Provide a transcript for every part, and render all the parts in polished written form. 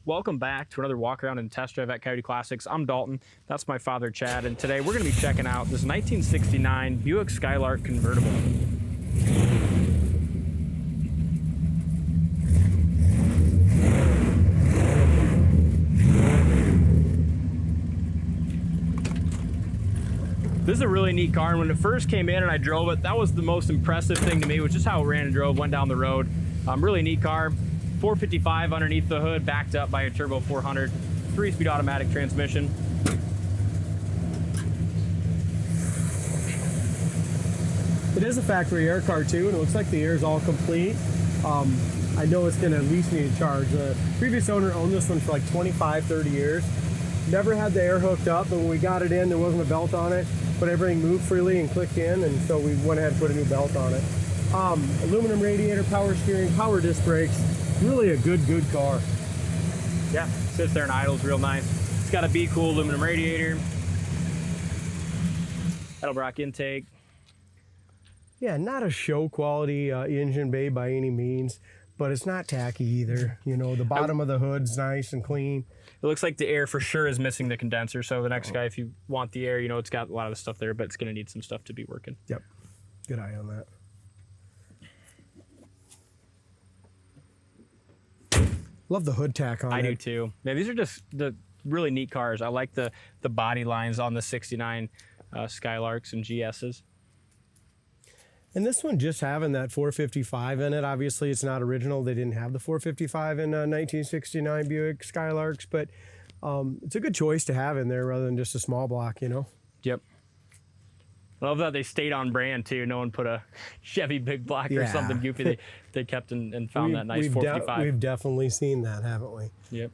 Welcome back to another walk around and test drive at Coyote Classics. I'm Dalton, that's my father Chad, and today we're going to be checking out this 1969 Buick Skylark convertible. This is a really neat car, and when it first came in and I drove it, that was the most impressive thing to me, was just how it ran and drove, went down the road. Really neat car. 455 underneath the hood, backed up by a turbo 400, 3-speed automatic transmission. It is a factory air car too, and it looks like the air is all complete. I know it's gonna at least need a charge. The previous owner owned this one for like 25, 30 years. Never had the air hooked up, but when we got it in, there wasn't a belt on it, but everything moved freely and clicked in, and so we went ahead and put a new belt on it. Aluminum radiator, power steering, power disc brakes. Really a good car. Yeah, sits there and idles real nice. It's got a Be Cool aluminum radiator. Edelbrock intake. Yeah, not a show quality engine bay by any means, but it's not tacky either. You know, the bottom of the hood's nice and clean. It looks like the air for sure is missing the condenser. So the next guy, if you want the air, you know, it's got a lot of the stuff there, but it's gonna need some stuff to be working. Yep, good eye on that. Love the hood tack on it. I do too. Yeah, these are just the really neat cars. I like the body lines on the 69 Skylarks and GSs. And this one just having that 455 in it. Obviously, it's not original. They didn't have the 455 in 1969 Buick Skylarks, but it's a good choice to have in there rather than just a small block, you know? Yep. I love that they stayed on brand too. No one put a Chevy big block or something goofy. They kept and found that nice 455. We've definitely seen that, haven't we? Yep.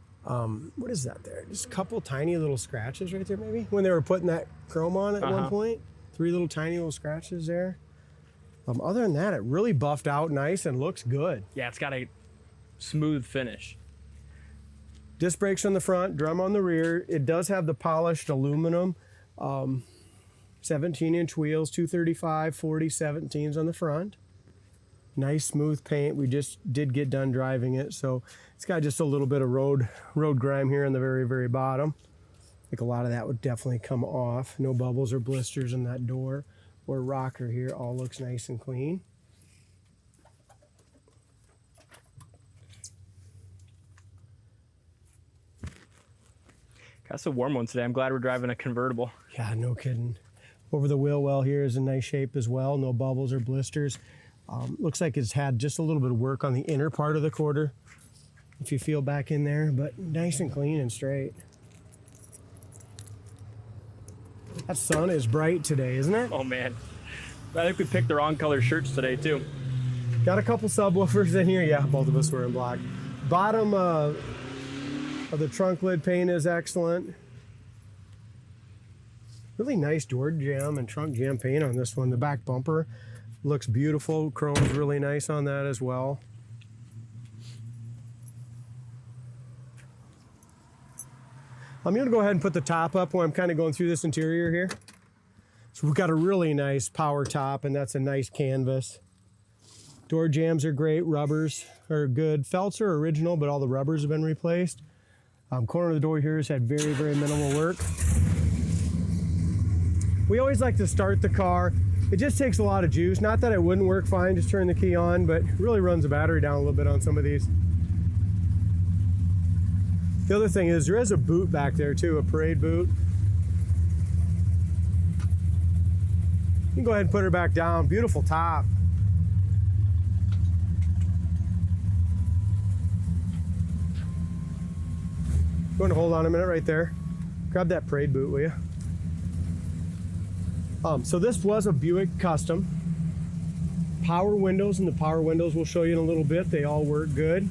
What is that there? Just a couple tiny little scratches right there, maybe? When they were putting that chrome on at one point. 3 little tiny little scratches there. Other than that, it really buffed out nice and looks good. Yeah, it's got a smooth finish. Disc brakes on the front, drum on the rear. It does have the polished aluminum. 17-inch wheels, 235, 40, 17s on the front. Nice smooth paint. We just did get done driving it, so it's got just a little bit of road grime here on the very, very bottom. I think a lot of that would definitely come off. No bubbles or blisters in that door or rocker here. All looks nice and clean. Got some warm ones today. I'm glad we're driving a convertible. Yeah, no kidding. Over the wheel well here is in nice shape as well. No bubbles or blisters. Looks like it's had just a little bit of work on the inner part of the quarter, if you feel back in there, but nice and clean and straight. That sun is bright today, isn't it? Oh man, I think we picked the wrong color shirts today too. Got a couple subwoofers in here. Yeah, both of us were in black. Bottom of the trunk lid paint is excellent. Really nice door jamb and trunk jamb paint on this one. The back bumper looks beautiful. Chrome's really nice on that as well. I'm gonna go ahead and put the top up while I'm kind of going through this interior here. So we've got a really nice power top, and that's a nice canvas. Door jambs are great, rubbers are good. Felts are original, but all the rubbers have been replaced. Corner of the door here has had very, very minimal work. We always like to start the car. It just takes a lot of juice. Not that it wouldn't work fine, just turn the key on, but it really runs the battery down a little bit on some of these. The other thing is there is a boot back there too, a parade boot. You can go ahead and put her back down. Beautiful top. Go and hold on a minute right there. Grab that parade boot, will you? So this was a Buick Custom. Power windows, and the power windows we'll show you in a little bit. They all work good.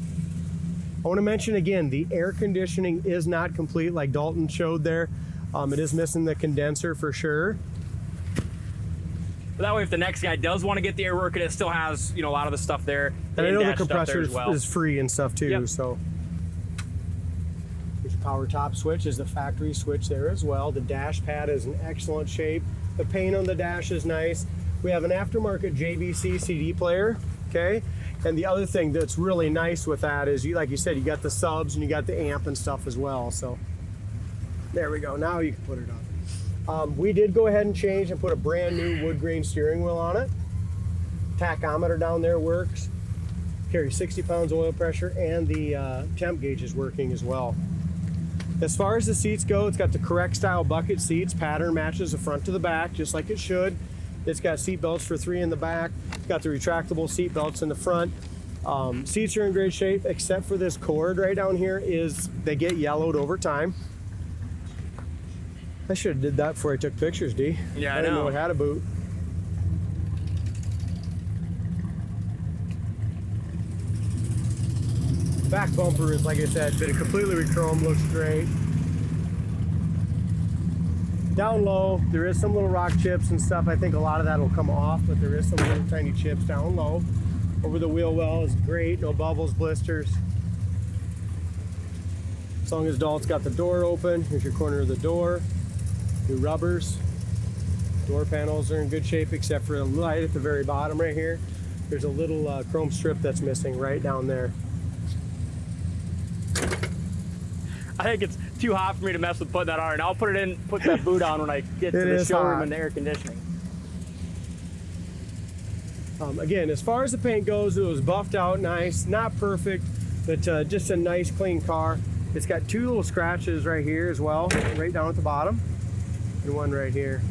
I want to mention again, the air conditioning is not complete like Dalton showed there. It is missing the condenser for sure. But that way, if the next guy does want to get the air working, it still has, you know, a lot of the stuff there. And I know the compressor is free and stuff too, so. There's a power top switch, is the factory switch there as well. The dash pad is in excellent shape. The paint on the dash is nice. We have an aftermarket JVC CD player, okay? And the other thing that's really nice with that is, like you said, you got the subs and you got the amp and stuff as well. So there we go. Now you can put it on. We did go ahead and change and put a brand new wood grain steering wheel on it. Tachometer down there works. Carries 60 pounds oil pressure, and the temp gauge is working as well. As far as the seats go, it's got the correct style bucket seats. Pattern matches the front to the back, just like it should. It's got seat belts for 3 in the back. It's got the retractable seat belts in the front. Seats are in great shape, except for this cord right down here they get yellowed over time. I should have did that before I took pictures, D. Yeah, I didn't know it had a boot. Back bumper is, like I said, been completely re-chromed, looks great. Down low, there is some little rock chips and stuff. I think a lot of that will come off, but there is some little tiny chips down low. Over the wheel well is great, no bubbles, blisters. As long as Dalt's got the door open, here's your corner of the door. New rubbers. Door panels are in good shape except for a light at the very bottom right here. There's a little chrome strip that's missing right down there. I think it's too hot for me to mess with putting that on, and I'll put that boot on when I get to the showroom and the air conditioning. Again, as far as the paint goes, it was buffed out nice, not perfect, but just a nice clean car. It's got 2 little scratches right here as well, right down at the bottom, and 1 right here.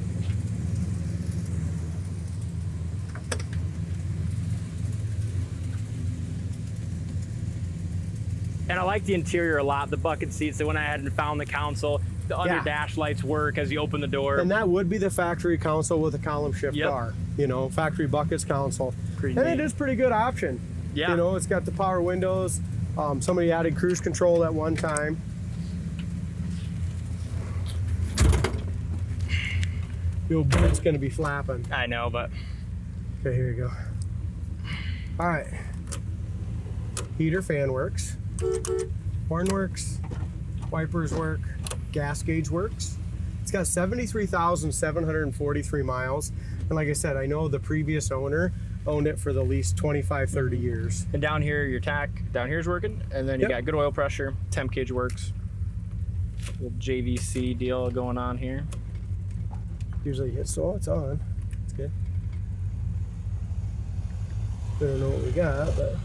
And I like the interior a lot, the bucket seats. That when I hadn't found the console, the under dash lights work as you open the door. And that would be the factory console with a column shift car. You know, factory buckets console. Pretty and neat. it is a pretty good option. Yeah. You know, it's got the power windows. Somebody added cruise control at one time. The old boot's gonna be flapping. I know, but. Okay, here you go. All right. Heater, fan works. Horn works. Wipers work. Gas gauge works. It's got 73,743 miles. And like I said, I know the previous owner owned it for the least 25, 30 years. And down here, your tack down here is working. And then you got good oil pressure. Temp gauge works. Little JVC deal going on here. Usually it's on. It's good. I don't know what we got, but.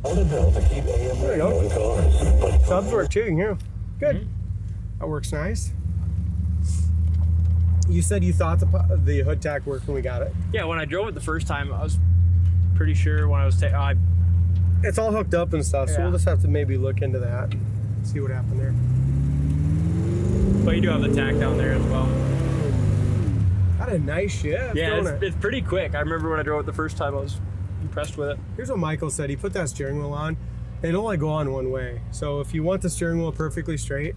There you go. Subs work too, yeah. Good. That works nice. You said you thought the hood tack worked when we got it. Yeah, when I drove it the first time, I was pretty sure when I was it's all hooked up and stuff, so we'll just have to maybe look into that and see what happened there. But you do have the tack down there as well. Got a nice shift. Yeah, it's pretty quick. I remember when I drove it the first time, I was impressed with it. Here's what Michael said. He put that steering wheel on. It'll only go on one way. So if you want the steering wheel perfectly straight,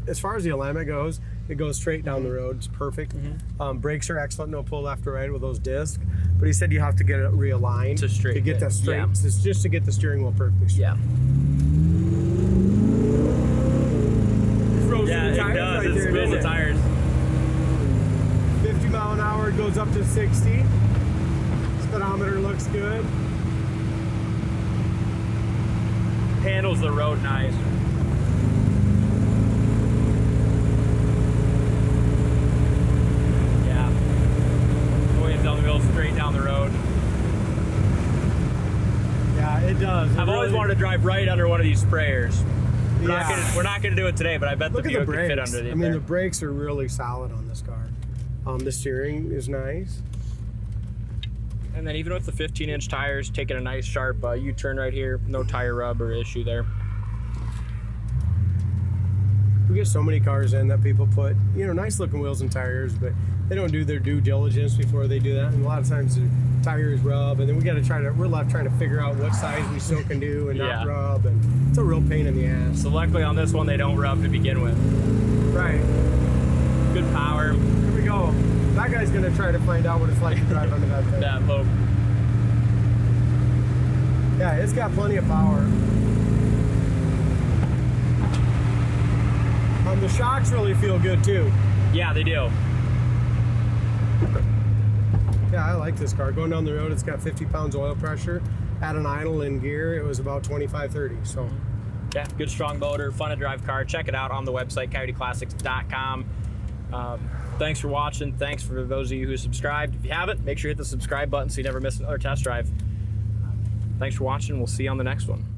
as far as the alignment goes, it goes straight down the road. It's perfect. Brakes are excellent. No pull left or right with those discs. But he said you have to get it realigned to get that straight. Yeah. It's just to get the steering wheel perfectly straight. Yeah. It does. It spins the tires. 50 mile an hour, it goes up to 60. Speedometer looks good. Handles the road nice. Yeah. Going down the wheel straight down the road. Yeah, it does. I've always wanted to drive right under one of these sprayers. We're not going to do it today, but I bet the Buick could fit underneath. I mean, the brakes are really solid on this car. The steering is nice. And then even with the 15-inch tires, taking a nice sharp U-turn right here, no tire rub or issue there. We get so many cars in that people put, you know, nice looking wheels and tires, but they don't do their due diligence before they do that. And a lot of times the tires rub, and then we're left trying to figure out what size we still can do and not rub, and it's a real pain in the ass. So luckily on this one, they don't rub to begin with. Right. Good power. Here we go. That guy's gonna try to find out what it's like to drive under that thing. That low. Yeah, it's got plenty of power. The shocks really feel good too. Yeah, they do. Yeah, I like this car. Going down the road, it's got 50 pounds oil pressure had an idle in gear, it was about 25, 30. So yeah, good strong motor, fun to drive car. Check it out on the website, coyoteclassics.com. Thanks for watching. Thanks for those of you who subscribed. If you haven't, make sure you hit the subscribe button so you never miss another test drive. Thanks for watching. We'll see you on the next one.